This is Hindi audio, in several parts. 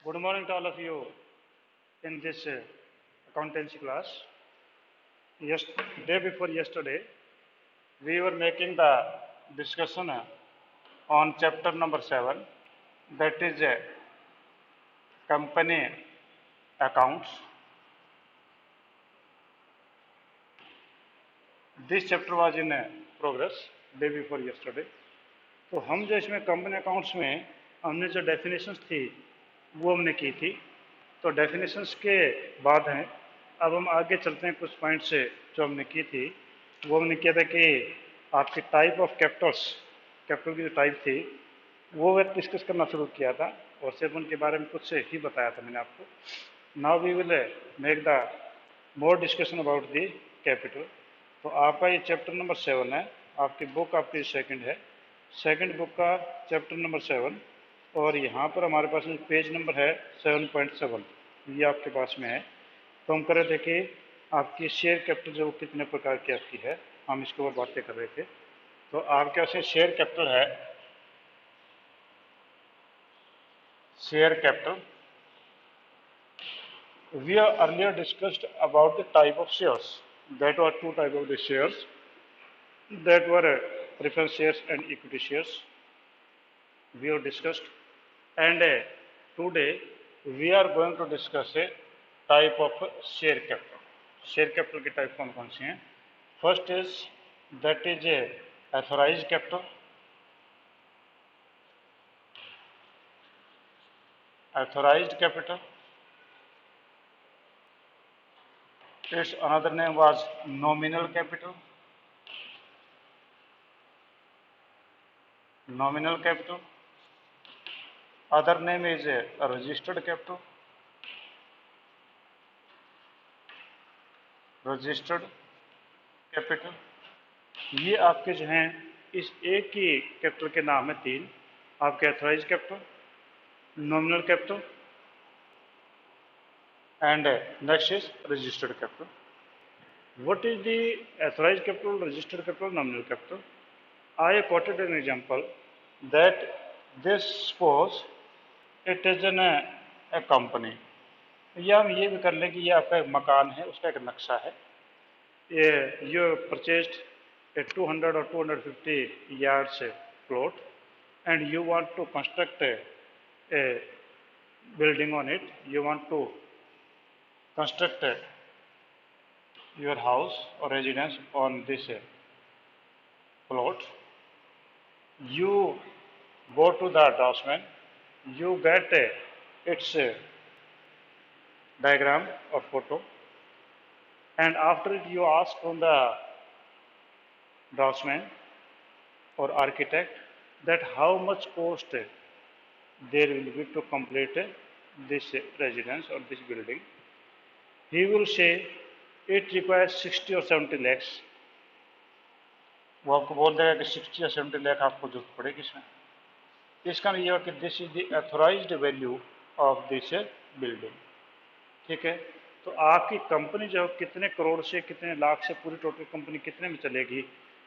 Good morning to all of you in this accountancy class. Yes, day before yesterday, we were making the discussion on chapter number 7, that is company accounts. This chapter was in progress day before yesterday. तो हम जो इसमें कंपनी अकाउंट्स में हमने जो डेफिनेशंस थी वो हमने की थी। तो डेफिनेशंस के बाद हैं, अब हम आगे चलते हैं कुछ पॉइंट से जो हमने की थी। वो हमने किया था कि आपके टाइप ऑफ कैपिटल्स, कैपिटल की जो टाइप थी वो डिस्कस करना शुरू किया था और सिर्फ उनके बारे में कुछ ही बताया था मैंने आपको। Now we will make the more discussion about the capital. तो आपका ये चैप्टर नंबर 7 है, आपकी बुक आपकी सेकंड है, सेकंड बुक का चैप्टर नंबर 7 और यहाँ पर हमारे पास पेज नंबर है 7.7, ये आपके पास में है। तो हम कर रहे थे कि आपकी शेयर कैपिटल जो कितने प्रकार की आपकी है, हम इसके ऊपर बातें कर रहे थे। तो आपके पास शेयर कैपिटल है, share capital. We have earlier discussed about the type of shares. That were two type of the shares. That were preference shares and equity shares. We have discussed, and today we are going to discuss a type of share capital. Share capital के type कौन से हैं? First is that is a authorized capital. Authorized capital. Its another name was nominal capital. Nominal capital. Other name is a registered capital. Registered capital. ये आपके जो हैं इस एक ही कैपिटल के नाम है तीन, आपके authorise capital, nominal capital and next is registered capital. What is the authorise capital, registered capital, nominal capital? I quoted an example that this suppose it is an a company, या हम ये भी कर लें कि ये आपका एक मकान है, उसका एक नक्शा है। You purchased a 200 or 250 yards plot and you want to construct a building on it. You want to construct your house or residence on this plot. You go to the draftsman, you get its diagram or photo, and after it you ask from the draftsman or architect that how much cost there will be to complete this residence or this building. He will say it requires 60 or 70 lakhs. वो आपको बोल देगा कि 60 या 70 लाख आपको जरूरत पड़ेगी इसमें। इसका ये है कि this is the authorised value of this building. ठीक है, तो आपकी कंपनी जो कितने करोड़ से कितने लाख से पूरी टोटल कंपनी कितने में चलेगी,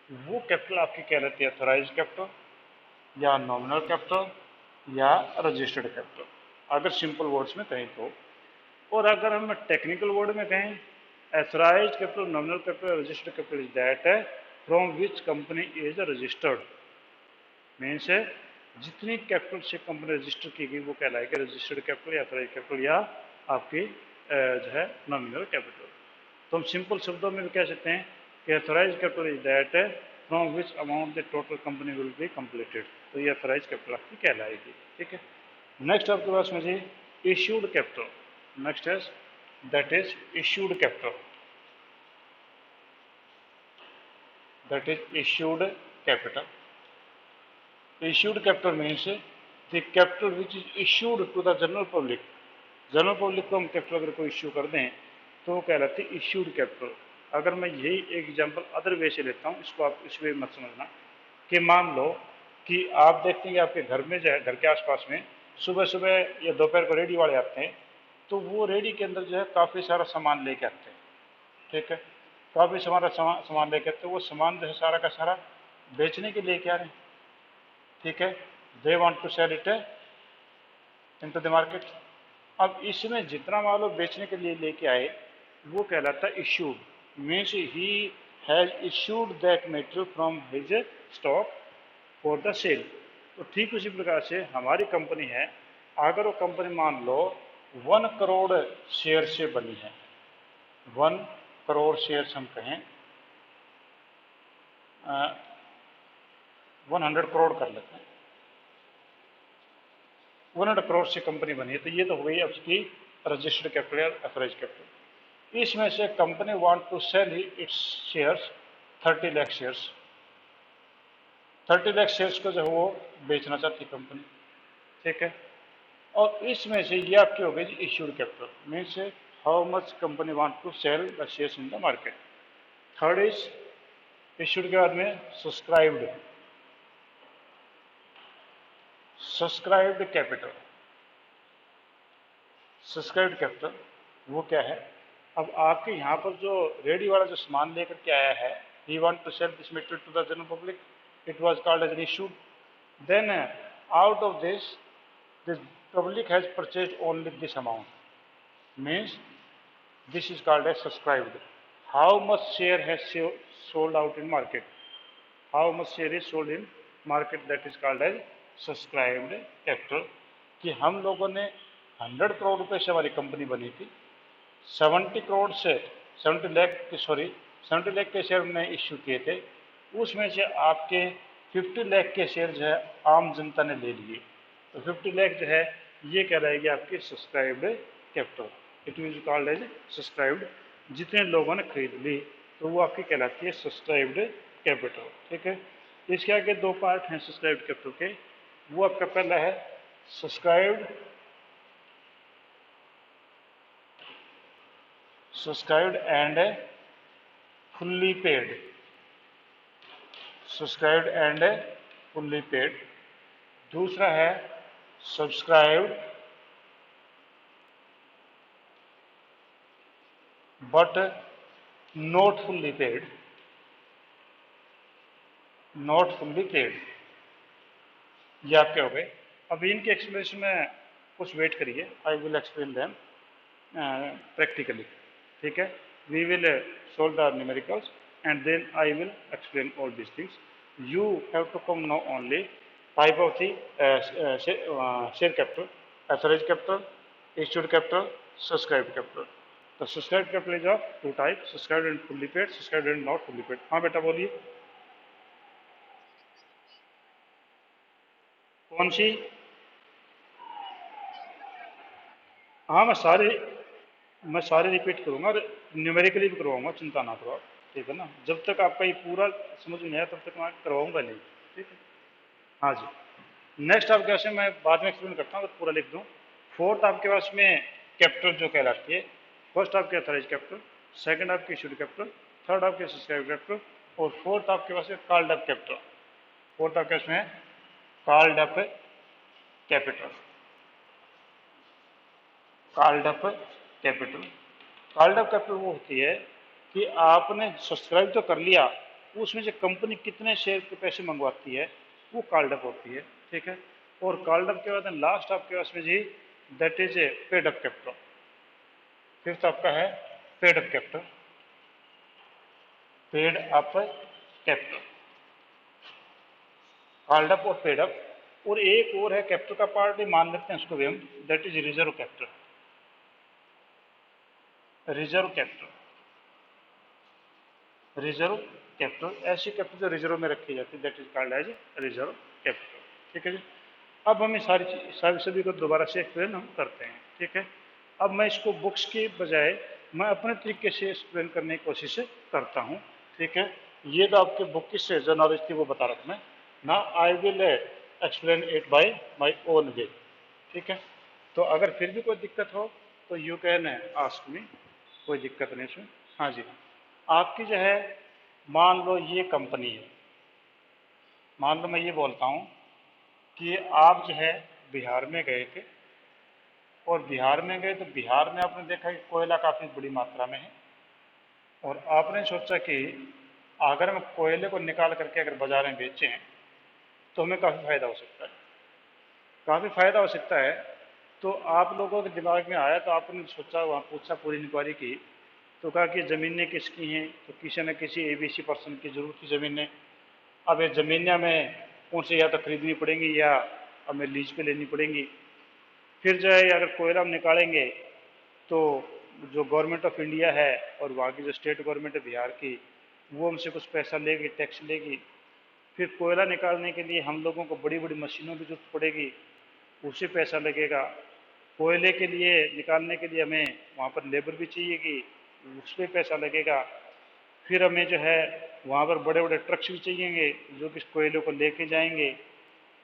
वो कैपिटल आपकी कहलाती है अथोराइज्ड कैपिटल या नॉमिनल कैपिटल या रजिस्टर्ड कैपिटल, अगर सिंपल वर्ड्स में कहें तो। और अगर हम टेक्निकल वर्ड में कहें, authorised capital, nominal capital, registered capital is that from which company is registered. Means जितनी कैपिटल से कंपनी रजिस्टर की गई वो कहलाएगी रजिस्टर्ड कैपिटल या अथोराइज्ड कैपिटल या आपकी जो है नॉमिनल कैपिटल। तो हम सिंपल शब्दों में भी कह सकते हैं कि authorised capital is that from which amount the total company will be completed. तो ये अथोराइज्ड कैपिटल आपकी कहलाएगी। ठीक है, नेक्स्ट आपके पास में जी issued capital. Next is that is issued capital. That is issued capital. Issued capital means the capital which is issued to the general public. General public को हम कैपिटल अगर कोई इश्यू कर दें तो वो कहलाती है इश्यूड कैपिटल। अगर मैं यही एक एग्जांपल अदर वे से लेता हूँ, इसको आप इस वे मत समझना कि मान लो कि आप देखते हैं कि आपके घर में जो है, घर के आसपास में सुबह सुबह या दोपहर को रेडी वाले आते हैं, तो वो रेडी के अंदर जो है काफ़ी सारा सामान लेके आते हैं। ठीक है, काफ़ी सामान लेके आते हैं, वो सामान जो है सारा का सारा बेचने के लिए क्या रहे हैं। ठीक है, they want to sell it into the market. अब इसमें जितना माल वो बेचने के लिए लेके आए वो कहलाता है issued, means he has issued that material from his stock for the sale. तो ठीक उसी प्रकार से हमारी कंपनी है, अगर वो कंपनी मान लो 1 करोड़ शेयर से बनी है, 1 करोड़ शेयर हम कहें, 100 करोड़ कर लेते हैं, 100 करोड़ से कंपनी बनी है, तो ये तो हो गई उसकी रजिस्टर्ड कैपिटल या एवरेज कैपिटल। इसमें से company want to sell its shares 30 lakh shares, 30 lakh shares को जो है वो बेचना चाहती कंपनी, ठीक है। और इसमें से ये आपकी हो गई issued capital, means how much company want to sell the shares in the market. Third is issued के बाद में subscribed, subscribed capital. Subscribed capital वो क्या है, अब आपके यहाँ पर जो रेडी वाला जो सामान लेकर के आया है, he want to sell this material to the general public, it was called as an issue, then out of this the public has purchased only this amount, means this is called as subscribed. How much share has sold out in market, how much share is sold in market, that is called as subscribed capital। कि हम लोगों ने 100 करोड़ रुपए से हमारी कंपनी बनी थी, 70 करोड़ से 70 लाख के 70 लाख के शेयर हमने इश्यू किए थे, उसमें से आपके 50 लाख के शेयर जो है आम जनता ने ले लिए, तो 50 लाख जो है ये कहलाएगी आपकी subscribed capital, it is called as subscribed. जितने लोगों ने खरीद ली तो वो आपकी कहलाती है सब्सक्राइब्ड कैपिटल, ठीक है। इसके आगे दो पार्ट हैं सब्सक्राइब्ड कैपिटल के, वो आपका पहला है subscribed and fully paid, subscribed and fully paid. दूसरा है subscribed but not fully paid, not fully paid, ये आपके हो गए। अब इनके एक्सप्लेनेशन में कुछ वेट करिए, I will explain them practically, ठीक है। We will solve the numericals and then I will explain all these things. You have to come know only type of the share capital, authorized capital, issued capital, subscribed capital. The subscribed capital is of two types, subscribed and fully paid, subscribed and not fully paid। हाँ बेटा बोलिए, कौन सी? हाँ मैं सारे रिपीट करूंगा और न्यूमेरिकली भी करवाऊंगा, चिंता ना करो आप, ठीक है ना। जब तक आपका ये पूरा समझ में आया तब तक मैं करवाऊंगा नहीं, ठीक है। हाँ जी, नेक्स्ट आपके पास में मैं बाद में एक्सप्लेन करता हूँ, पूरा लिख दूँ। फोर्थ आपके पास में कैपिटल जो कहलाती है, फर्स्ट आपके अथॉराइज कैपिटल, सेकंड आपकी इशूड कैपिटल, थर्ड आपके सब्सक्राइब कैपिटल और फोर्थ आपके पास में कॉल्ड अप कैपिटल। फोर्थ आपके पास में called up capital, called up capital. Called up capital वो होती है कि आपने सब्सक्राइब तो कर लिया, उसमें से कंपनी कितने शेयर के पैसे मंगवाती है वो कॉल्ड अप होती है, ठीक है। और कॉल्ड अप के बाद लास्ट आपके पास में जी that is a paid up capital. Fifth आपका है paid up capital, paid up capital, called up और पेड अप। और एक और है कैपिटल का पार्ट भी मान लेते हैं उसको भी हम, that is reserve capital, reserve capital, reserve capital, ऐसी कैपिटल जो रिजर्व में रखी जाती है that is called as reserve capital, ठीक है जी। अब हम ये सारी सभी को दोबारा से एक्सप्लेन हम करते हैं, ठीक है। अब मैं इसको बुक्स के बजाय मैं अपने तरीके से एक्सप्लेन करने की कोशिश करता हूँ, ठीक है। ये तो आपके बुक की से जो नॉलेज थी वो बता रखा मैं ना, आई will explain it by my own way, ठीक है। तो अगर फिर भी कोई दिक्कत हो तो यू कैन आस्क मी, कोई दिक्कत नहीं इसमें। हाँ जी, आपकी जो है मान लो ये कंपनी है, मान लो मैं ये बोलता हूँ कि आप जो है बिहार में गए थे, और बिहार में गए तो बिहार में आपने देखा कि कोयला काफ़ी बड़ी मात्रा में है, और आपने सोचा कि अगर हम कोयले को निकाल करके अगर बाजार में बेचें तो हमें काफ़ी फ़ायदा हो सकता है, काफ़ी फ़ायदा हो सकता है। तो आप लोगों के दिमाग में आया तो आपने सोचा, वहाँ पूछा, पूरी इंक्वायरी की, तो कहा कि ज़मीनें किसकी हैं, तो किसी न किसी ABC पर्सन की ज़रूर थी ज़मीनें। अब ये ज़मीनें हमें उनसे या तो खरीदनी पड़ेंगी या हमें लीज पे लेनी पड़ेंगी। फिर जो है अगर कोयला हम निकालेंगे तो जो गवर्नमेंट ऑफ इंडिया है और वहाँ की जो स्टेट गवर्नमेंट है बिहार की, वो हमसे कुछ पैसा लेगी, टैक्स लेगी। फिर कोयला निकालने के लिए हम लोगों को बड़ी बड़ी मशीनों की जरूरत पड़ेगी, उससे पैसा लगेगा। कोयले के लिए निकालने के लिए हमें वहाँ पर लेबर भी चाहिएगी, उस पर पैसा लगेगा। फिर हमें जो है वहाँ पर बड़े बड़े ट्रक्स भी चाहिएंगे जो कि इस कोयले को लेके जाएंगे,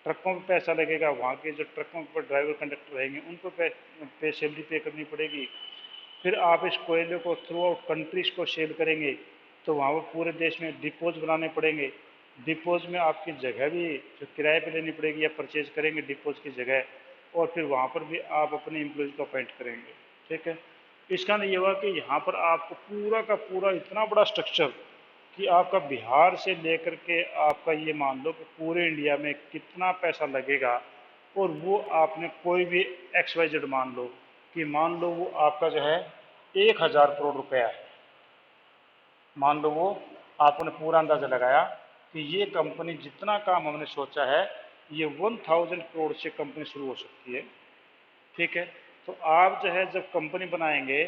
ट्रकों पर पैसा लगेगा। वहाँ के जो ट्रकों पर ड्राइवर कंडक्टर रहेंगे उनको पे सैलरी पे करनी पड़ेगी। फिर आप इस कोयले को थ्रू आउट कंट्रीज को सेल करेंगे तो वहाँ पर पूरे देश में डिपोज बनाने पड़ेंगे। डिपोज में आपकी जगह भी जो किराए पे लेनी पड़ेगी या परचेज करेंगे डिपोज की जगह, और फिर वहाँ पर भी आप अपने एम्प्लॉयज़ को अपॉइंट करेंगे। ठीक है। इसका नहीं ये हुआ कि यहाँ पर आपको पूरा का पूरा इतना बड़ा स्ट्रक्चर कि आपका बिहार से लेकर के आपका ये मान लो कि पूरे इंडिया में कितना पैसा लगेगा, और वो आपने कोई भी XYZ मान लो कि मान लो वो आपका जो है 1,000 करोड़ रुपया है। मान लो वो आपने पूरा अंदाजा लगाया कि ये कंपनी जितना काम हमने सोचा है ये 1,000 करोड़ से कंपनी शुरू हो सकती है। ठीक है। तो आप जो है जब कंपनी बनाएंगे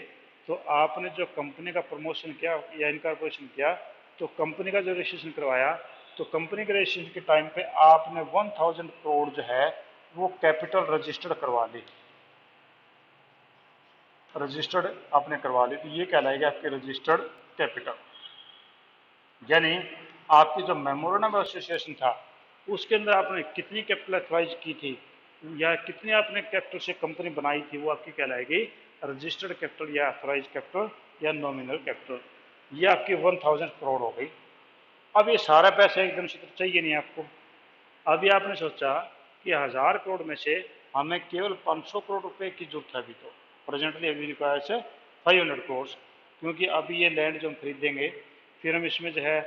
तो आपने जो कंपनी का प्रमोशन किया या इनकॉर्पोरेशन किया, तो कंपनी का जो रजिस्ट्रेशन करवाया, तो कंपनी के रजिस्ट्रेशन के टाइम पे आपने 1,000 करोड़ जो है वो कैपिटल रजिस्टर्ड करवा ली, रजिस्टर्ड आपने करवा ली, तो ये कहलाएगा आपकी रजिस्टर्ड कैपिटल। यानी आपकी जो मेमोरेंडम ऑफ एसोसिएशन था उसके अंदर आपने कितनी कैपिटल अथॉराइज की थी या कितनी आपने कैपिटल से कंपनी बनाई थी, वो आपकी कहलाएगी रजिस्टर्ड कैपिटल या अथॉराइज कैपिटल या नॉमिनल कैपिटल। ये आपकी 1,000 करोड़ हो गई। अब ये सारा पैसा एकदम से तो चाहिए नहीं आपको। अभी आपने सोचा कि 1,000 करोड़ में से हमें केवल 500 करोड़ रुपए की जरूरत है। अभी तो प्रेजेंटली अभी रिक्वायर्स है 500 करोड़, क्योंकि अभी ये लैंड जो हम खरीदेंगे फिर हम इसमें जो है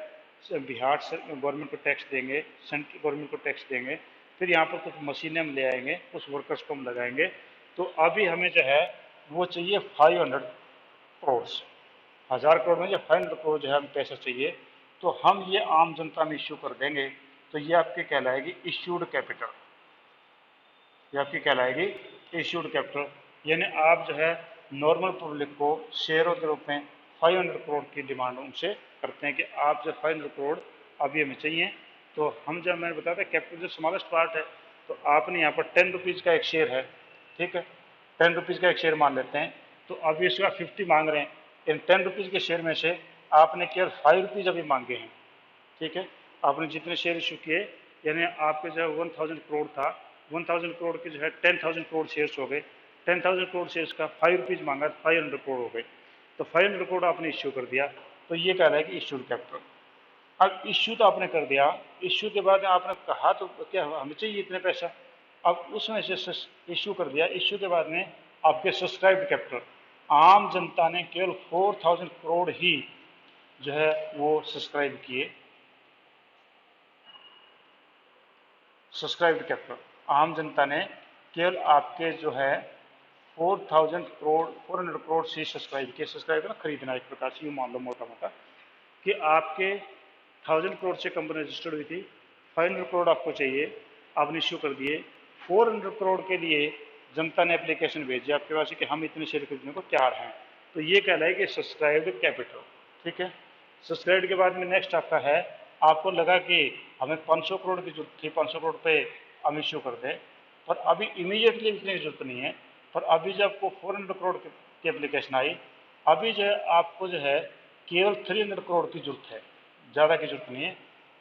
बिहार गवर्नमेंट को टैक्स देंगे, सेंट्रल गवर्नमेंट को टैक्स देंगे, फिर यहाँ पर कुछ मशीनें हम ले आएंगे, कुछ वर्कर्स को हम लगाएंगे। तो अभी हमें जो है वो चाहिए 500 करोड़। 1,000 करोड़ में जो 500 करोड़ जो है हमें पैसा चाहिए, तो हम ये आम जनता में इश्यू कर देंगे। तो ये आपकी कहलाएगी इश्यूड कैपिटल, ये आपकी कहलाएगी इश्यूड कैपिटल। यानी आप जो है नॉर्मल पब्लिक को शेयरों के रूप में 500 करोड़ की डिमांड उनसे करते हैं कि आप जो 500 करोड़ अभी हमें चाहिए। तो हम जब मैंने बताया था कैपिटल जो स्मॉलेस्ट पार्ट है, तो आपने यहाँ पर 10 रुपीज़ का एक शेयर है। ठीक है, 10 रुपीज़ का एक शेयर मान लेते हैं, तो अभी इसका 50 मांग रहे हैं। इन 10 रुपीज़ के शेयर में से आपने केवल 5 रुपीज़ अभी मांगे हैं। ठीक है, आपने जितने शेयर इशू किए, यानी आपके जो है 1,000 करोड़ था, 1,000 करोड़ के जो है 10,000 करोड़ शेयर्स हो गए। 10,000 करोड़ शेयर्स का 5 रुपीज़ मांगा, 500 करोड़ हो गए। तो 500 करोड़ आपने इश्यू कर दिया, तो ये कह रहा है कि इश्यूड कैपिटल। अब इश्यू तो आपने कर दिया, इश्यू के बाद आपने कहा तो क्या हमें चाहिए इतने पैसा, अब उसमें से इश्यू कर दिया। इश्यू के बाद में आपके सब्सक्राइब्ड कैपिटल, आम जनता ने केवल 4,000 करोड़ ही जो है वो सब्सक्राइब किए। सब्सक्राइब्ड कैपिटल आम जनता ने केवल आपके जो है 4,000 करोड़ 400 करोड़ से सब्सक्राइब किए। सब्सक्राइब ना खरीदना एक प्रकार से यूँ मान लो मोटा मोटा कि आपके 1,000 करोड़ से कंपनी रजिस्टर्ड हुई थी, 500 करोड़ आपको चाहिए, आपने इश्यू कर दिए। 400 करोड़ के लिए जनता ने एप्लीकेशन भेजी आपके पास कि हम इतने शेयर खरीदने को तैयार हैं। तो ये कहलाए कि सब्सक्राइब्ड कैपिटल। ठीक है, सब्सक्राइब्ड के बाद में नेक्स्ट आपका है, आपको लगा कि हमें 500 करोड़ की जरूरत थी, 500 करोड़ पे हम इश्यू कर दें, पर अभी इमीडिएटली इतने की जरूरत नहीं है। पर अभी जब आपको 400 करोड़ की एप्लीकेशन आई, अभी जो है आपको जो है केवल 300 करोड़ की जरूरत है, ज़्यादा की जरूरत नहीं है।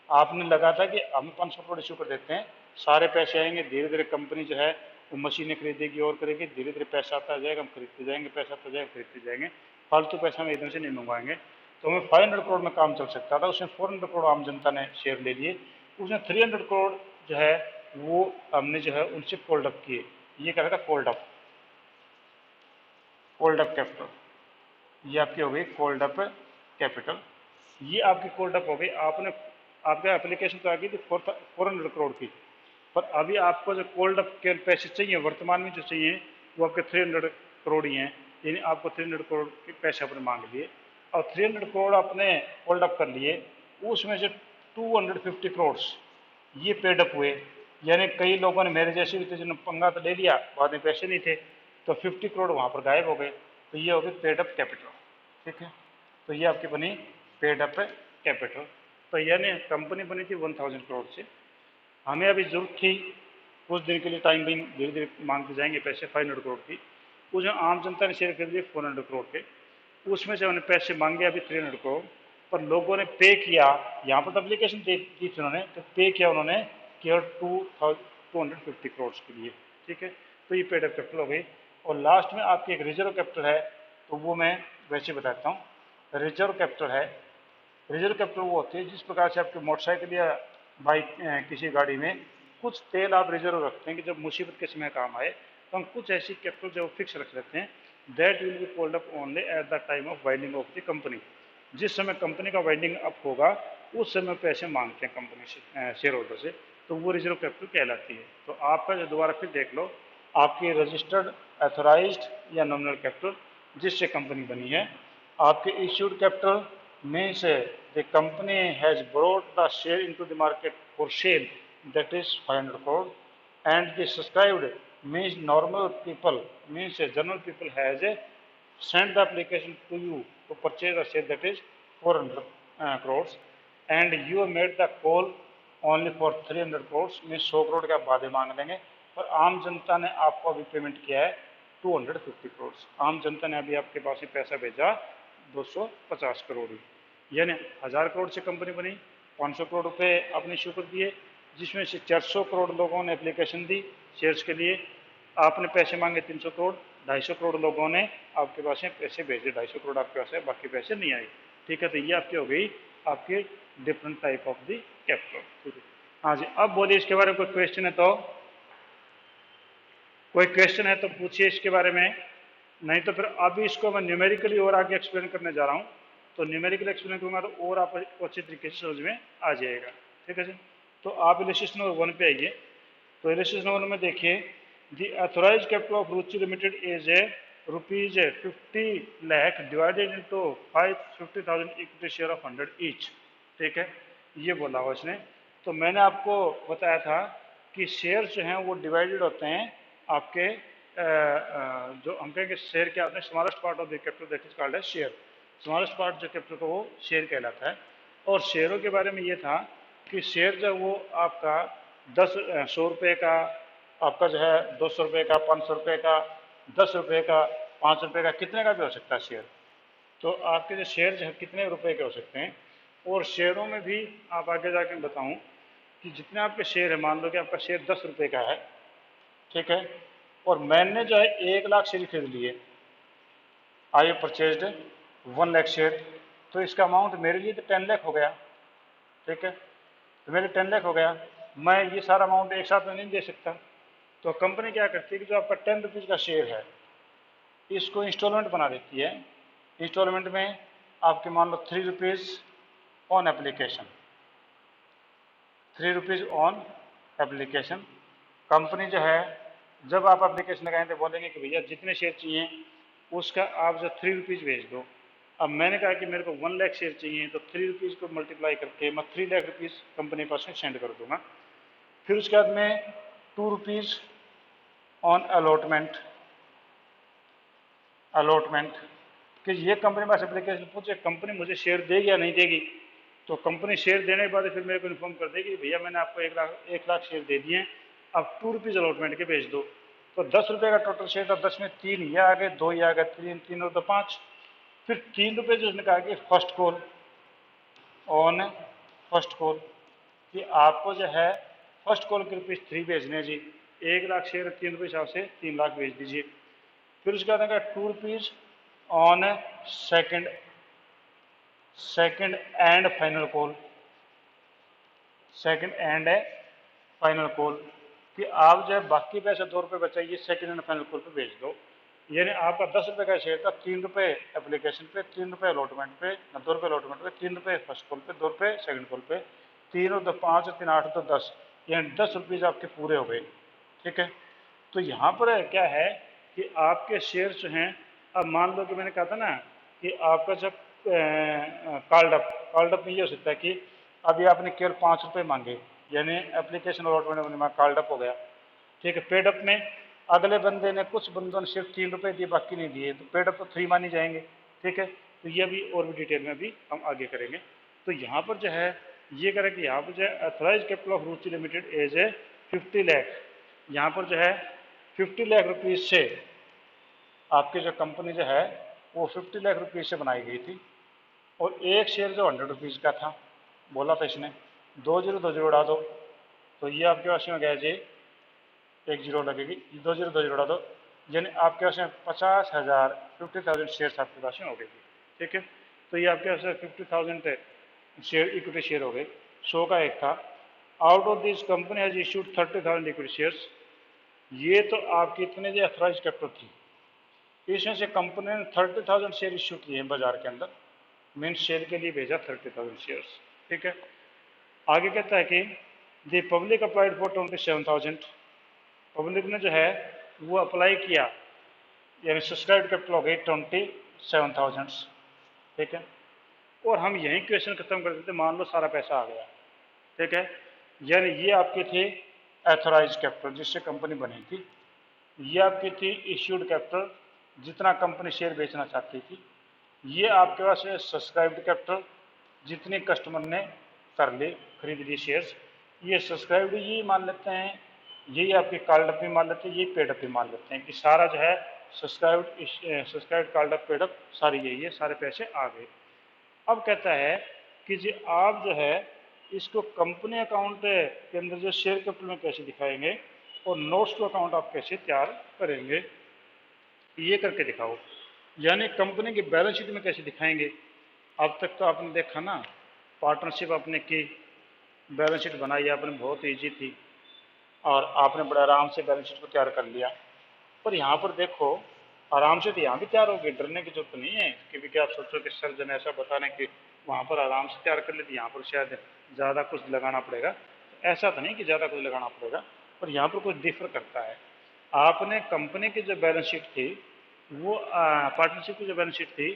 आपने लगा था कि हम 500 करोड़ इशू कर देते हैं, सारे पैसे आएंगे, धीरे धीरे कंपनी जो है वो मशीनें खरीदेगी और करेगी, धीरे धीरे पैसा आता जाएगा, हम खरीदते जाएंगे, पैसा आता जाएगा, खरीदते जाएंगे, फालतू पैसा हम एकदम से नहीं मंगवाएंगे। तो हमें 500 करोड़ में काम चल सकता था, उसमें 400 करोड़ आम जनता ने शेयर ले लिए, उसमें 300 करोड़ जो है वो हमने जो है उनसे कोल्ड अप किए। ये कह रहा था cold up, cold up capital. ये आपकी हो गई कोल्ड अप कैपिटल। ये आपकी कोल्ड अप हो गई। आपने आपका एप्लीकेशन तो आ गई थी 400 करोड़ की, पर अभी आपको जो कोल्ड अप के पैसे चाहिए वर्तमान में जो चाहिए वो आपके 300 करोड़ ही हैं, यानी आपको 300 करोड़ के पैसे अपने मांग लिए और 300 करोड़ आपने होल्ड अप कर लिए, उसमें से 250 करोड़ ये पेड अप हुए। यानी कई लोगों ने मेरे जैसे भी थे जिन्होंने पंगा तो ले लिया, बाद में पैसे नहीं थे, तो 50 करोड़ वहाँ पर गायब हो गए। तो ये हो गई पेड अप कैपिटल। ठीक है, तो ये आपकी बनी पेड अप कैपिटल। तो यानी कंपनी बनी थी 1000 करोड़ से, हमें अभी जरूरत थी कुछ दिन के लिए, टाइम भी धीरे धीरे मांगते जाएंगे पैसे, 500 करोड़ की। उसमें आम जनता ने शेयर खरीद लिए 400 करोड़ के, उसमें से उन्होंने पैसे मांगे अभी 300 करोड़, पर लोगों ने पे किया। यहाँ पर तो एप्लीकेशन दी थी उन्होंने, तो पे किया उन्होंने केवल 250 करोड़ के लिए। ठीक है, तो ये पेड अप कैपिटल हो गई। और लास्ट में आपकी एक रिजर्व कैपिटल है, तो वो मैं वैसे बताता हूँ। रिजर्व कैपिटल है, रिजर्व कैपिटल वो होती है जिस प्रकार से आपकी मोटरसाइकिल या बाइक किसी गाड़ी में कुछ तेल आप रिजर्व रखते हैं कि जब मुसीबत के समय काम आए, तो हम कुछ ऐसी कैपिटल जो फिक्स रख लेते हैं, that will be called up only at the time of winding of the company. जिस समय कंपनी का वाइंडिंग अप होगा उस समय पैसे मांगते हैं कंपनी से, शेयर होल्डर से, तो वो रिजर्व कैपिटल कहलाती है। तो आपका जो दोबारा फिर देख लो, आपकी रजिस्टर्ड, एथोराइज्ड या नॉमिनल कैपिटल जिससे कंपनी बनी है, आपके issued capital means the company has brought the share into the market for sale, that is 500 crore, and the subscribed means normal people, means general people has sent the application to you to purchase the share, that is 400 crores, and you have made the call only for 300 crores, means 100 crore के आप वादे मांग लेंगे, और आम जनता ने आपको अभी पेमेंट किया है 250 करोड़। आम जनता ने अभी आपके पास ही पैसा भेजा 250 करोड़, यानी 1000 करोड़ से कंपनी बनी, 500 करोड़ रुपए आपने इशू कर दिए, जिसमें से 400 करोड़ लोगों ने एप्लीकेशन दी शेयर्स के लिए, आपने पैसे मांगे 300 करोड़, 250 करोड़ लोगों ने आपके पास में पैसे भेजे, 250 करोड़ आपके पास है, बाकी पैसे नहीं आए। ठीक है, तो ये आपकी हो गई आपकी different type of the capital. ठीक है, हाँ जी, अब बोलिए इसके बारे में कोई क्वेश्चन है तो, कोई क्वेश्चन है तो पूछिए इसके बारे में, नहीं तो फिर अभी इसको मैं न्यूमेरिकली और आगे एक्सप्लेन करने जा रहा हूँ, तो न्यूमेरिकल एक्सप्लेन करूँगा तो और आपको अच्छी तरीके से समझ में आ जाएगा। ठीक है जी, तो आप इलिस्ट्रेशन नंबर 1 पे आइए। तो इलिस्ट्रेशन नंबर 1 में देखिए, the authorise capital of Ruchi limited is rupees 50 lakh divided into 50,000 equity share of 100 each. ठीक है, ये बोला हुआ इसने। तो मैंने आपको बताया था कि शेयर जो हैं वो डिवाइडेड होते हैं आपके जो हम कहेंगे शेयर क्या होते हैं, smallest part of the capital that is called as share. Smallest part जो कैपिटल का वो शेयर कहलाता है। और शेयरों के बारे में ये था कि शेयर जो वो आपका 100 रुपये का, आपका जो है 200 रुपये का, 500 रुपये का, 10 रुपये का, 5 रुपये का, कितने का भी हो सकता है शेयर। तो आपके जो शेयर जो है कितने रुपए के हो सकते हैं। और शेयरों में भी आप आगे जाके बताऊं कि जितने आपके शेयर है, मान लो कि आपका शेयर 10 रुपये का है, ठीक है, और मैंने जो है 1 लाख शेयर खरीद लिए, आई परचेज्ड 1 लाख शेयर, तो इसका अमाउंट मेरे लिए तो 10 लाख हो गया। ठीक है, तो मेरे 10 लाख हो गया, मैं ये सारा अमाउंट एक साथ में नहीं दे सकता। तो कंपनी क्या करती है कि जो आपका 10 रुपीज़ का शेयर है इसको इंस्टॉलमेंट बना देती है। इंस्टॉलमेंट में आपके मान लो 3 rupees on application, 3 rupees on application. Company जो है जब आप एप्लीकेशन लगाएं तो बोलेंगे कि भैया जितने शेयर चाहिए उसका आप जो 3 रुपीज़ भेज दो। अब मैंने कहा कि मेरे को 1 लाख शेयर चाहिए, तो 3 रुपीज़ को मल्टीप्लाई करके मैं 3 लाख रुपीज़ कंपनी पास में सेंड कर दूंगा। फिर उसके बाद में 2 रुपीज़ ऑन अलॉटमेंट, अलॉटमेंट कि ये कंपनी पास एप्लीकेशन पूछे कंपनी मुझे शेयर देगी या नहीं देगी। तो कंपनी शेयर देने के बाद फिर मेरे को इन्फॉर्म कर देगी भैया मैंने आपको 1 लाख शेयर दे दिए हैं, अब 2 रुपीज़ अलॉटमेंट के भेज दो। तो 10 रुपये का टोटल शेयर था, 10 में 3 ये आ गए, 2 ये आ गए, 3 3 और 2 5। फिर 3 रुपये जो उसने कहा कि first call on first call, कि आपको जो है फर्स्ट कॉल के रुपीज़ 3 भेजने जी, 1 लाख शेयर 3 रुपये हिसाब से 3 लाख भेज दीजिए। फिर उसके बाद अगर 2 rupees on second, second and final call, second and final call, कि आप जो है बाकी पैसे 2 रुपये बचाइए सेकंड एंड फाइनल कॉल पे भेज दो। यानी आपका 10 रुपये का शेयर था, 3 रुपये एप्लीकेशन पे, 3 रुपये अलॉटमेंट पे, 2 रुपये अलॉटमेंट पे, 3 रुपये फर्स्ट कॉल पे, 2 रुपये सेकंड कॉल पे, 3 और 2 5 और 3 8 तो 10, यानी 10 रुपीज़ आपके पूरे हो गए। ठीक है, तो यहाँ पर क्या है कि आपके शेयर जो हैं, अब मान लो कि मैंने कहा था ना कि आपका जब कॉल्ड अप में ये हो सकता है कि अभी आपने केवल 5 रुपये मांगे, यानी एप्लीकेशन अलॉटमेंट में कॉल्ड अप हो गया, ठीक है। पेड अप में अगले बंदे ने, कुछ बंदों ने सिर्फ 3 रुपये दिए, बाकी नहीं दिए, तो पेड अप तो 3 मानी जाएंगे, ठीक है। तो ये भी और भी डिटेल में भी हम आगे करेंगे। तो यहाँ पर जो है ये करें कि यहाँ पर जो है authorise capital of Ruchi limited as a 50 lakh, यहाँ पर जो है 50 लाख रुपीज़ से आपकी जो कंपनी जो है वो 50 लाख रुपीज़ से बनाई गई थी, और एक शेयर जो 100 रुपीज़ का था, बोला था इसने 2 जीरो उड़ा दो, तो ये आपके पास में गया जी, 1 जीरो लगेगी, 2 जीरो उड़ा दो, यानी आपके पास में 50,000 50,000 शेयर आपके पास में हो गई, ठीक है। तो ये आपके पास 50,000 शेयर इक्विटी शेयर हो गए, 100 का एक था। Out of this company has issued 30,000 equity shares, ये तो आपकी इतने जो अथराइज कैपिटल थी, इसमें से कंपनी ने 30,000 शेयर इशू किए हैं बाजार के अंदर, मीन्स शेयर के लिए भेजा 30,000 शेयर्स, ठीक है। आगे कहता है कि the public applied for 27,000, public ने जो है वो अप्लाई किया, यानी सब्सक्राइब कैपिटल हो गई 27,000, ठीक है। और हम यही क्वेश्चन खत्म कर देते, मान लो सारा पैसा आ गया, ठीक है। यानी ये आपकी थी एथोराइज कैपिटल जिससे कंपनी बनी थी, ये आपकी थी इश्यूड कैपिटल जितना कंपनी शेयर बेचना चाहती थी, ये आपके पास है सब्सक्राइब्ड कैपिटल जितने कस्टमर ने कर ली, खरीद ली शेयर्स, ये सब्सक्राइब्ड ये मान लेते हैं, यही आपकी कॉल्ड अप भी मान लेते हैं, ये पेड अप भी मान लेते हैं कि सारा जो है subscribed called up paid up सारी यही है, सारे पैसे आ गए। अब कहता है कि जी आप जो है इसको कंपनी अकाउंट के अंदर जो शेयर कैपिटल में कैसे दिखाएंगे और नोट्स टू अकाउंट आप कैसे तैयार करेंगे, ये करके दिखाओ, यानी कंपनी की बैलेंस शीट में कैसे दिखाएंगे। अब तक तो आपने देखा ना, पार्टनरशिप आपने की, बैलेंस शीट बनाई आपने, बहुत ईजी थी और आपने बड़े आराम से बैलेंस शीट को तैयार कर लिया। पर यहाँ पर देखो आराम से तो यहाँ भी तैयार होगी, डरने की जरूरत नहीं है कि क्या आप सोचो कि सर जन ऐसा बताने कि वहाँ पर आराम से तैयार कर लेते, यहाँ पर शायद ज़्यादा कुछ लगाना पड़ेगा, ऐसा तो नहीं कि ज़्यादा कुछ लगाना पड़ेगा, पर यहाँ पर कुछ डिफर करता है। आपने कंपनी की जो बैलेंस शीट थी वो पार्टनरशिप की जो बैलेंस शीट थी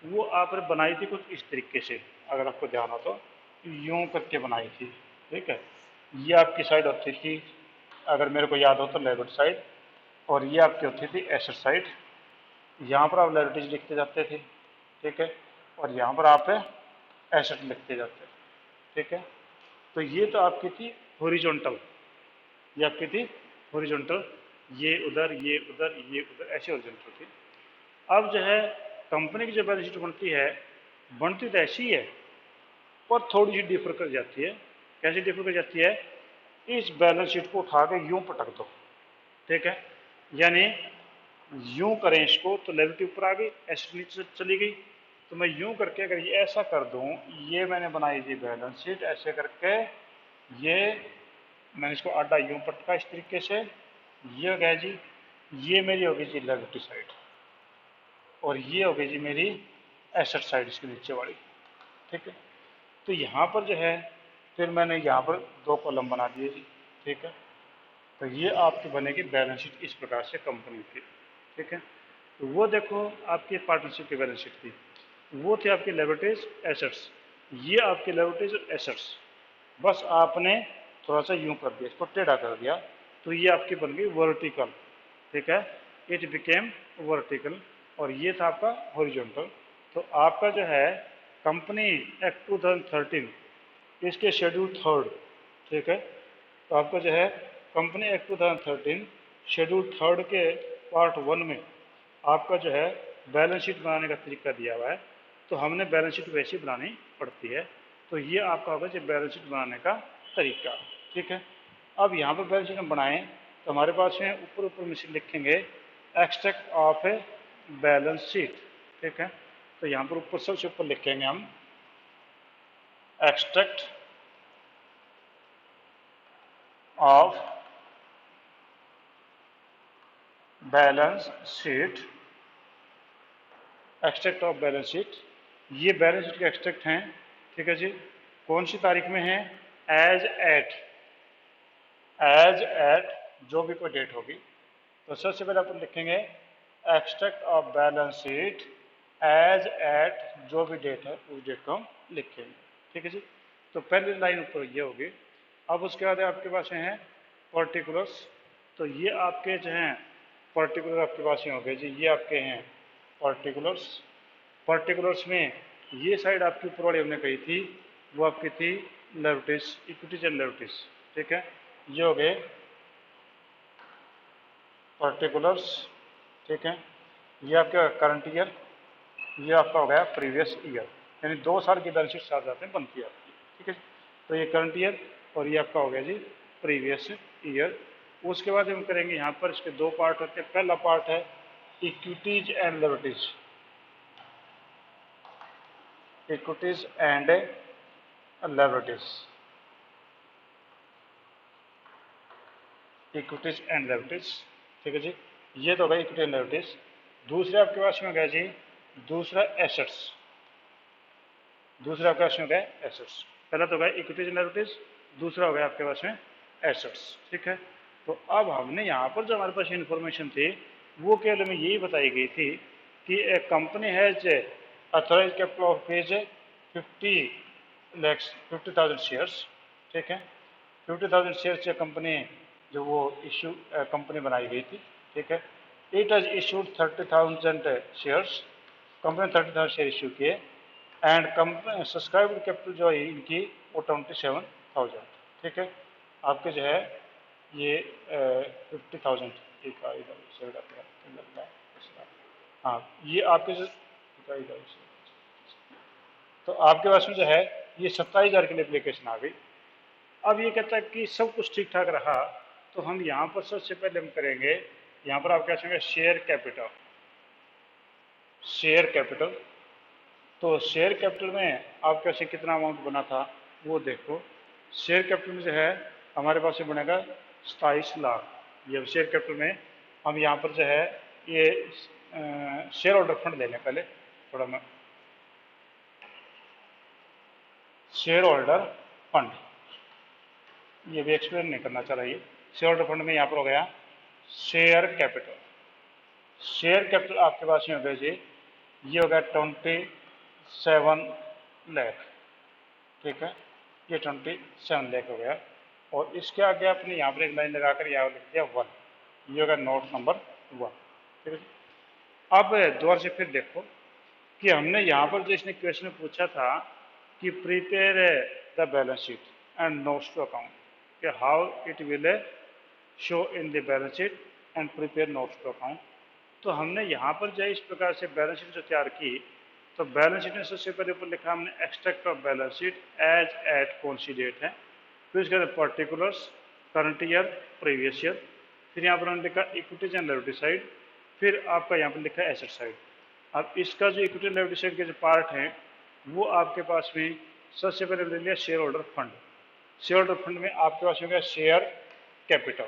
वो आपने बनाई थी कुछ इस तरीके से, अगर आपको ध्यान हो तो यूं करके बनाई थी, ठीक है। ये आपकी साइड होती थी, अगर मेरे को याद हो तो लेबर साइड, और ये आपकी होती थी एसेट साइड, यहाँ पर आप लायबिलिटीज लिखते जाते थे, ठीक है, और यहाँ पर आप एसेट लिखते जाते, ठीक है। तो ये तो आपकी थी हॉरिजॉन्टल, ये आपकी थी हॉरिजॉन्टल, ये उधर ये उधर ये उधर, ऐसे हॉरिजॉन्टल थी। अब जो है कंपनी की जो बैलेंस शीट बनती तो ऐसी है, पर थोड़ी सी डिफर कर जाती है। कैसे डिफर कर जाती है, इस बैलेंस शीट को उठा के यूं पटक दो, ठीक है, यानी यूं करें इसको तो लायबिलिटी ऊपर आ गई, एसेट नीचे चली गई, तो मैं यूं करके अगर ये ऐसा कर दूं, ये मैंने बनाई थी बैलेंस शीट ऐसे करके, ये मैंने इसको आधा यूं पटका इस तरीके से, ये हो गया जी, ये मेरी होगी जी लायबिलिटी साइड, और ये हो गई जी मेरी एसेट साइड इसके नीचे वाली, ठीक है। तो यहाँ पर जो है फिर मैंने यहाँ पर 2 कॉलम बना दिए जी, ठीक है। तो ये आपकी बनेगी बैलेंस शीट इस प्रकार से कंपनी की, ठीक है। तो वो देखो आपकी पार्टनरशिप की बैलेंस शीट थी, वो थी आपकी लायबिलिटीज एसेट्स, ये आपकी लायबिलिटीज और एसेट्स, बस आपने थोड़ा सा यूं कर दिया, इसको टेढ़ा कर दिया, तो ये आपकी बन गई वर्टिकल, ठीक है, इट बिकेम वर्टिकल, और ये था आपका हॉरिजॉन्टल। तो आपका जो है कंपनी एक्ट 2013 इसके शेड्यूल 3, ठीक है, तो आपका जो है कंपनी एक्ट 2013 शेड्यूल 3 के पार्ट 1 में आपका जो है बैलेंस शीट बनाने का तरीका दिया हुआ है, तो हमने बैलेंस शीट वैसी बनानी पड़ती है। तो ये आपका होगा जो बैलेंस शीट बनाने का तरीका, ठीक है। अब यहाँ पर बैलेंस शीट हम बनाएं तो हमारे पास में ऊपर ऊपर में से लिखेंगे extract of a balance sheet, ठीक है। तो यहाँ पर ऊपर सबसे ऊपर लिखेंगे हम extract of balance sheet, extract of balance sheet, ये बैलेंस शीट के एक्सट्रैक्ट हैं, ठीक है जी। कौन सी तारीख में है, एज एट जो भी कोई डेट होगी। तो सबसे पहले अपन लिखेंगे extract of balance sheet as at, जो भी डेट है उस डेट को हम लिखेंगे। ठीक है जी। तो पहली लाइन ऊपर ये होगी। अब उसके बाद आपके पास हैं पर्टिकुलर्स। तो ये आपके जो हैं पर्टिकुलर आपके पास में हो गए जी, ये आपके हैं पर्टिकुलर्स। पर्टिकुलर्स में ये साइड आपकी ऊपर वाली हमने कही थी, वो आपकी थी लेवटिस, इक्विटीज एंड लेवटिस। ठीक है, ये हो गए पर्टिकुलर्स। ठीक है, ये आपका करंट ईयर, ये आपका हो गया प्रीवियस ईयर, यानी 2 साल की बैलेंस शीट साथ जाते हैं बनती है आपकी। ठीक है, तो ये करंट ईयर और ये आपका हो गया जी प्रीवियस ईयर। उसके बाद हम करेंगे यहाँ पर, इसके 2 पार्ट होते हैं। पहला पार्ट है equities and liberties, equities and liberties, equities and liberties. ठीक है जी, ये तो हो गया इक्विटी एंड लिबर्टीज। दूसरा आपके पास में हो गया जी, दूसरा एसेट्स, दूसरा आपके पास में हो गया एसेट्स। पहला तो हो गया इक्विटीज एंड लिबर्टीज, दूसरा हो गया आपके पास में एसेट्स। ठीक है, तो अब हमने यहाँ पर जो हमारे पास इंफॉर्मेशन थी वो केवल हमें यही बताई गई थी कि एक company has authorise capital of page 50,00,000 shares. ठीक है, 50,000 शेयर्स से कंपनी जो वो इशू कंपनी बनाई गई थी। ठीक है, it has issued 30,000 shares, company 30,000 share issue किए एंड कंपनी सब्सक्राइब कैपिटल जो है इनकी वो 27,000। ठीक है, आपके जो है ये 50,000 एक हाँ, ये आपके जो तो आपके पास में जो है ये 27,000 के लिए एप्लीकेशन आ गई। अब ये कहता है कि सब कुछ ठीक ठाक रहा, तो हम यहाँ पर सबसे पहले हम करेंगे, यहाँ पर आप क्या कहेंगे शेयर कैपिटल, शेयर कैपिटल। तो शेयर कैपिटल में आप कैसे कितना अमाउंट बना था वो देखो। शेयर कैपिटल में जो है हमारे पास से बनेगा 27,00,000। ये शेयर कैपिटल में हम यहाँ पर जो है ये शेयर होल्डर फंड ले लें पहले थोड़ा मैं, शेयर होल्डर फंड ये भी एक्सप्लेन नहीं करना चाह रहा। ये शेयर होल्डर फंड में यहाँ पर हो गया शेयर कैपिटल। शेयर कैपिटल आपके पास में हो गया जी, ये हो गया 27,00,000। ठीक है, ये 27,00,000 हो गया। और इसके आगे आपने यहाँ पर एक लाइन लगाकर यहाँ लिख दिया 1, ये होगा नोट नंबर 1। ठीक है, अब दोबारा से फिर देखो कि हमने यहाँ पर जो इसने क्वेश्चन पूछा था कि prepare the balance sheet and notes to account, कि how it will show in the balance sheet and prepare notes to account. तो हमने यहाँ पर जो इस प्रकार से बैलेंस शीट जो तैयार की, तो बैलेंस शीट में सबसे पहले ऊपर लिखा हमने extract of balance sheet as at कौन सी डेट है, फिर उसके बाद particulars, current year, previous year, फिर यहाँ पर हमने लिखा इक्विटीज एंड लायबिलिटी साइड, फिर आपका यहाँ पर लिखा एसेट साइड। अब इसका जो इक्विटी एंड लायबिलिटी साइड के जो पार्ट हैं वो आपके पास में सबसे पहले ले लिया share holder fund. Share holder fund में आपके पास हो गया share capital,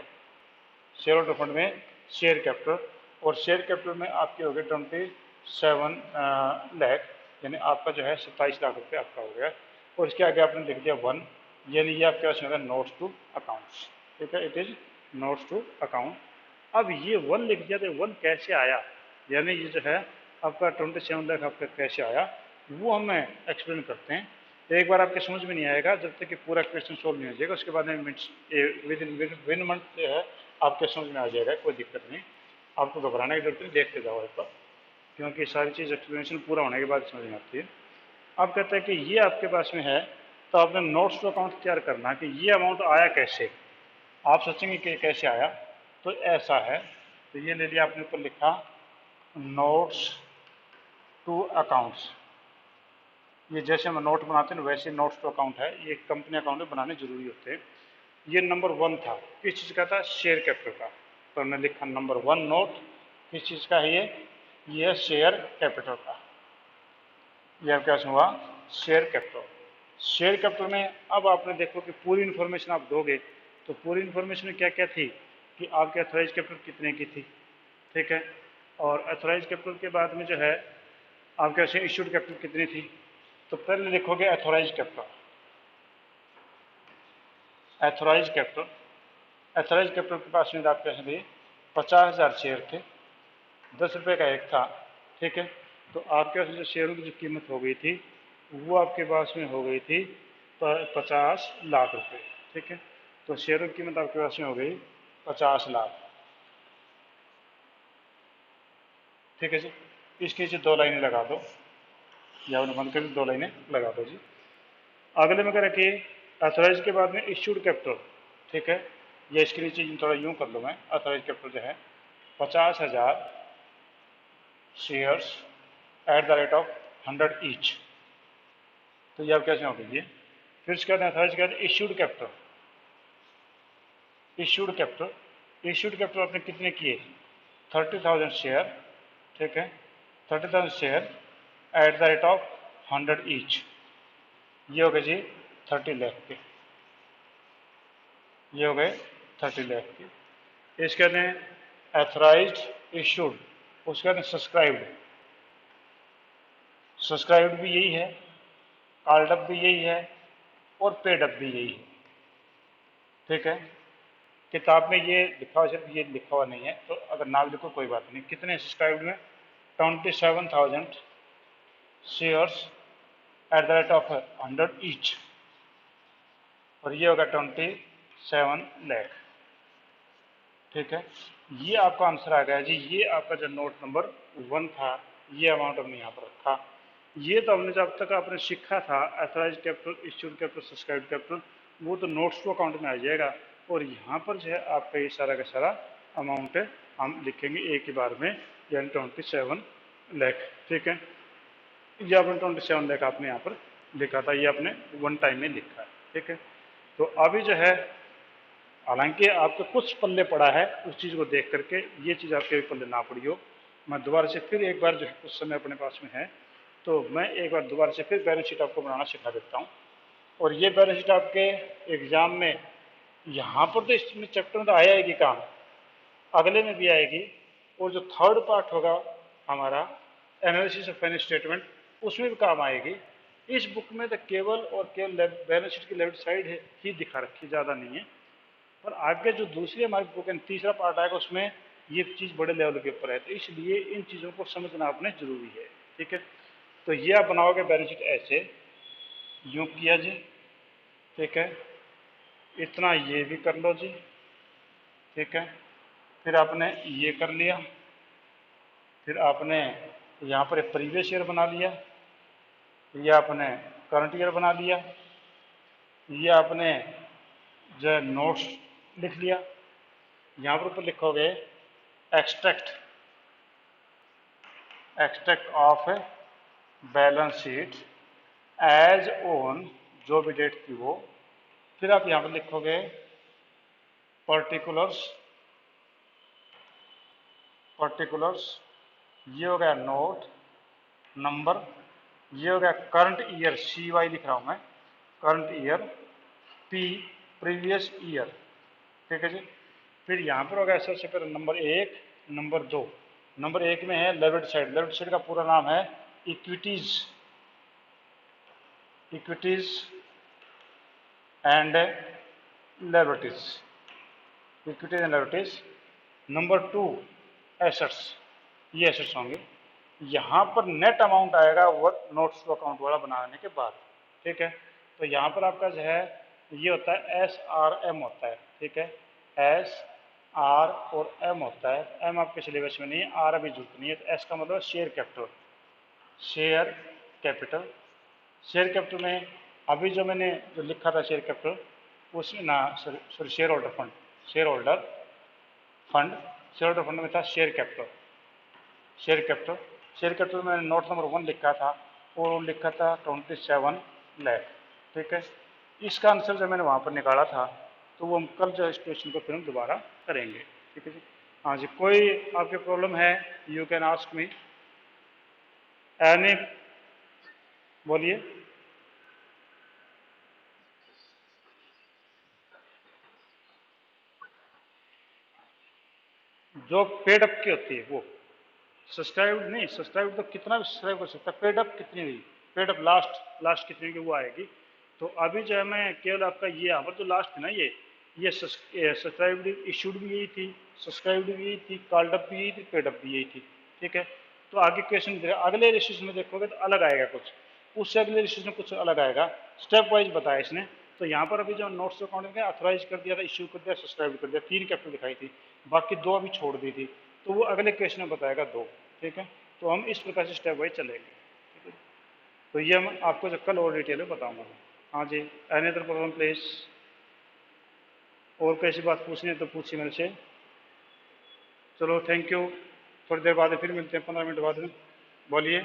share holder fund में शेयर कैपिटल, और शेयर कैपिटल में आपके हो गए 27,00,000, यानी आपका जो है 27,00,000 रुपये आपका हो गया। और इसके आगे आपने लिख दिया 1, यानी ये आपके पास होगा नोट्स टू अकाउंट्स। ठीक है, it is notes to account. अब ये 1 लिख दिया तो 1 कैसे आया, यानी ये जो है आपका 27,00,000 आपका कैसे आया वो हम एक्सप्लेन करते हैं। एक बार आपके समझ में नहीं आएगा जब तक कि पूरा क्वेश्चन सोल्व नहीं हो जाएगा, उसके बाद में विद इन मंथ जो है आपके समझ में आ जाएगा, कोई दिक्कत नहीं, आपको घबराने की जरूरत नहीं, देखते जाओ एक बार, क्योंकि सारी चीज़ एक्सप्लेनेशन पूरा होने के बाद समझ में आती है। अब कहते हैं कि ये आपके पास में है, तो आपने नोट्स टू अकाउंट तैयार करना है कि ये अमाउंट आया कैसे। आप सोचेंगे कि कैसे आया, तो ऐसा है, तो ये ले लिया आपने ऊपर लिखा नोट्स टू अकाउंट्स। ये जैसे हम नोट बनाते हैं वैसे नोट्स टू अकाउंट है, ये कंपनी अकाउंट में बनाने जरूरी होते हैं। ये नंबर 1 था, किस चीज़ का था, शेयर कैपिटल का, तो हमने लिखा नंबर 1 नोट, किस चीज़ का है ये है शेयर कैपिटल का। यह क्या हुआ शेयर कैपिटल। शेयर कैपिटल में अब आपने देखो कि पूरी इन्फॉर्मेशन आप दोगे, तो पूरी इन्फॉर्मेशन में क्या क्या थी कि आपके अथोराइज कैपिटल कितने की थी। ठीक है, और अथोराइज कैपिटल के बाद में जो है आपके से इश्यूड कैपिटल कितनी थी। तो पहले लिखोगे authorise capital, authorise capital, authorise capital के पास में आपके 50,000 शेयर थे। 10 रुपये का एक था, ठीक है। तो आपके पास जो शेयरों की जो कीमत हो गई थी वो आपके पास में हो गई थी 50 लाख रुपए, ठीक है। तो शेयरों की कीमत आपके पास में हो गई 50 लाख, ठीक है जी। इसके नीचे 2 लाइनें लगा दो, या आपने बंद कर 2 लाइनें लगा दो जी। अगले में क्या रखिए, अथोराइज के बाद में इश्यूड कैपिटल, ठीक है। ये इसके नीचे थोड़ा यूं कर लूँ मैं, अथोराइज कैपिटल जो है 50,000 shares at the rate of 100 each. तो ये आप कैसे हो कीजिए। फिर इसके बाद अथोराइज के बाद इश्यूड कैपिटल, इश्यूड कैपिटल आपने कितने किए, 30,000 शेयर, ठीक है। 30,000 share at the rate of 100 each, ये हो गए जी 30 लाख के, ये हो गए 30 लाख के। इसके बाद एथराइज्ड इशूड, उसके बाद सब्सक्राइब्ड, सब्सक्राइब्ड भी यही है, कॉल्ड अप भी यही है, और पेड अप भी यही है, ठीक है। किताब में ये लिखा हुआ, सिर्फ ये लिखा हुआ नहीं है, तो अगर ना भी लिखो कोई बात नहीं। कितने सब्सक्राइब्ड में, 27,000 shares at the rate of 100 each, और ये होगा 27 लाख, ठीक है। ये आपका आंसर आ गया जी। ये आपका जो नोट नंबर 1 था, ये अमाउंट हमने यहाँ पर रखा। ये तो हमने जब तक आपने सीखा था authorise capital, issued capital, subscribe capital, वो तो नोट्स टू अकाउंट में आ जाएगा। और यहाँ पर जो है आपका ये सारा का सारा अमाउंट है, हम लिखेंगे एक ही बार में, यानी 27 लाख, ठीक है। ये आपने 27 लाख आपने यहाँ पर लिखा था, ये आपने 1 टाइम में लिखा है, ठीक है। तो अभी जो है, हालांकि आपके कुछ पल्ले पड़ा है, उस चीज़ को देख करके ये चीज़ आपके पल्ले ना पड़ी हो, मैं दोबारा से फिर एक बार जो है कुछ समय अपने पास में है, तो मैं एक बार दोबारा से फिर बैलेंस शीट आपको बनाना सिखा देता हूँ। और ये बैलेंस शीट आपके एग्जाम में, यहाँ पर तो इसमें चैप्टर में तो आएगी काम, अगले में भी आएगी। और जो थर्ड पार्ट होगा हमारा एनालिसिस ऑफ फाइनेंशियल स्टेटमेंट, उसमें भी काम आएगी। इस बुक में तो केवल और केवल बैलेंस शीट की लेफ्ट साइड है ही दिखा रखी, ज़्यादा नहीं है। और आगे जो दूसरी हमारी बुक है, तीसरा पार्ट आएगा, उसमें ये चीज़ बड़े लेवल के ऊपर है, तो इसलिए इन चीज़ों को समझना आपने जरूरी है, ठीक है। तो ये आप बनाओगे बैलेंस शीट ऐसे, यूँ किया जी, ठीक है। इतना ये भी कर लो जी, ठीक है। फिर आपने ये कर लिया, फिर आपने यहाँ पर एक प्रीवियस ईयर बना लिया, ये आपने करंट ईयर बना लिया, ये आपने जो है नोट्स लिख लिया। यहाँ पर ऊपर लिखोगे extract, extract of balance sheet as on, जो भी डेट थी वो। फिर आप यहाँ पर लिखोगे पर्टिकुलर्स, पर्टिकुलर्स, ये हो गया नोट नंबर, ये हो गया करंट ईयर, सी वाई लिख रहा हूँ मैं, current year, P previous year, ठीक है जी। फिर यहाँ पर हो गया सबसे पहले नंबर 1, नंबर 2। नंबर 1 में है लेफ्ट साइड, लेफ्ट साइड का पूरा नाम है equities, equities and liabilities, equities and liabilities. Number 2 assets, ये एसेट्स होंगे। यहाँ पर नेट अमाउंट आएगा वो नोट्स टू अकाउंट वाला बनाने के बाद, ठीक है। तो यहाँ पर आपका जो है ये होता है SRM होता है, ठीक है। SR और M होता है, M आपके सिलेबस में नहीं है, R अभी जरूरत नहीं है। तो S का मतलब share capital, share capital, share capital में अभी जो मैंने जो लिखा था शेयर कैपिटल, उसमें ना sorry share holder fund, share holder fund, share holder fund में था share capital, share capital, share capital में नोट नंबर 1 लिखा था, और लिखा था 27 लाख, ठीक है। इसका आंसर जब मैंने वहाँ पर निकाला था, तो वो हम कल जो स्टेशन को फिर हम दोबारा करेंगे, ठीक है जी। हाँ जी, कोई आपकी प्रॉब्लम है, you can ask me any, बोलिए। जो पेड अप की होती है वो, सब्सक्राइब नहीं, सब्सक्राइब तो कितना भी सब्सक्राइब कर सकता है, पेड अप कितनी हुई, पेड अप लास्ट लास्ट कितनी की वो आएगी। तो अभी जो है मैं केवल आपका ये यहाँ पर जो लास्ट है ना, ये सब्सक्राइब इशूड भी यही थी, सब्सक्राइब भी यही थी, कॉल्ड अप भी यही थी, पेड अप भी यही थी। ठीक है। तो आगे क्वेश्चन अगले रजिस्ट्रेशन में देखोगे तो अलग आएगा कुछ, उससे अगले रजिस्ट्रेशन में कुछ अलग आएगा, स्टेप वाइज बताया इसने। तो यहाँ पर अभी जो नोट्स अकाउंट में अथोराइज कर दिया था, इश्यू कर दिया, सब्सक्राइब कर दिया, 3 कैपिटल दिखाई थी, बाकी 2 अभी छोड़ दी थी, तो वो अगले क्वेश्चन में बताएगा 2। ठीक है, तो हम इस प्रकार से स्टेप वाइज चलेंगे। ठीक है, तो ये मैं आपको जब कल और डिटेल में बताऊंगा। हाँ जी, एनी अदर प्रॉब्लम प्लीज, और कैसी बात पूछनी है तो पूछिए मेरे से। चलो थैंक यू, थोड़ी देर बाद फिर मिलते हैं, 15 मिनट बाद में। बोलिए।